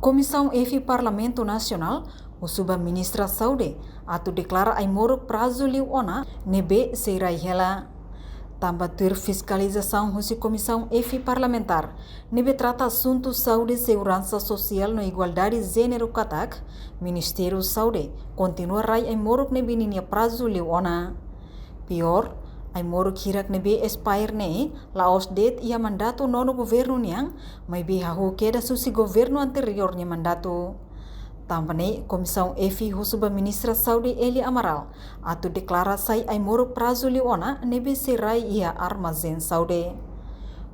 Comissão EFI Parlamento Nacional, o subministra Saúde, atu declara ai moro prazo liu ona, nebe seirai hela. Tambah ter fiscalização husi Comissão EFI Parlamentar, nebe trata assunto saúde e segurança social no igualdade gênero katak, Ministério Saúde, continua rai ai moro nebe ninia prazo liu ona. Pior, ai moro kirak nebe expire ne, laos det ia mandato nono governo niang, mai bihahu queda susi governo anterior ni mandato. Também Comissão EFI husuba Ministra Saúde Eli Amaral, atu declara sai ai moro prazo liona nebe serai ia armazém Saúde.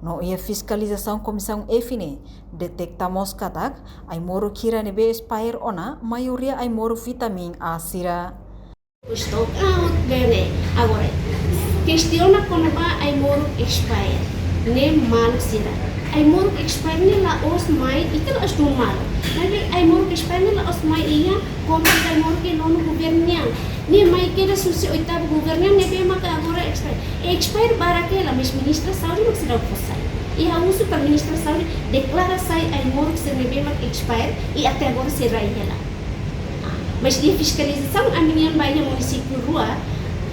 No ia fiscalização Comissão EFI ne, detectamos katak ai moro kira nebe expire ona, maioria ai moro vitamin A sira. Stock out gane agora questiona como vai ai moro expire ne man sira ai moro expire ne la os mai itu as normal nabi ai moro expire ne la os mai ia como ai moro ke nono governian ne mai ke da susi oitavo governian ne be maka agora expire barake la ministra saúde não se dá forçar e a uso para ministra saúde declara sai ai moro se ne be maka expire e até agora será ela. Mas dia fiscalização a menina baia município rua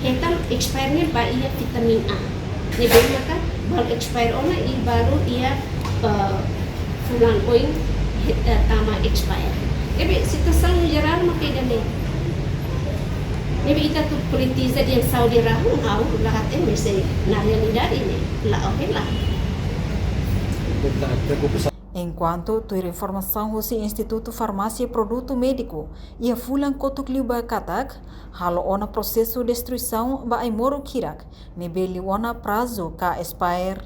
hetam expire baia vitamin A. Nebe maka bal expire ona e baru ia fulan oin tama expire. Nebe situação geral maka dane. Nebe ita tu politiza dia Saudi rahu au lahat mesti na realidade ini la ohela. Enquanto ter informação husi Instituto Farmácia e Produto Médico ia fulan kotuk liu ba katak, halo ona processo destruição ba ai moro kirak, nebe liu ona prazo ka expire.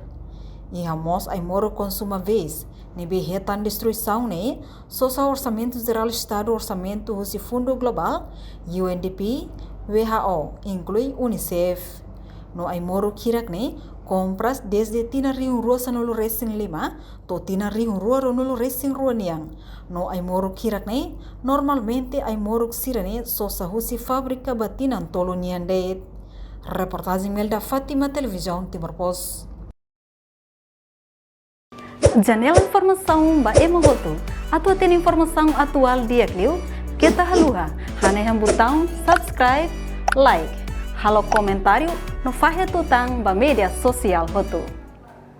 Ia mos ai moro consuma vez, nebe hetan destruição ne, sosa orçamento geral Estado orçamento husi Fundo Global, UNDP, WHO, inclui UNICEF. No ai moro kirak ne, compras desde tina riu rua sanulu racing 5 to tina riu rua ronulu racing rua niang. No ai moro kirak ne, normalmente ai moro sirane sosa husi fábrica batinan tolo nian det. Reportagem Melda Fátima, Televisão Timor Post. Janela informação ba emogoto. Atu tem informação atual dia kliu, kita haluha, haneham botão subscribe, like, halo comentário no fahe tutang ba media sosial hotu.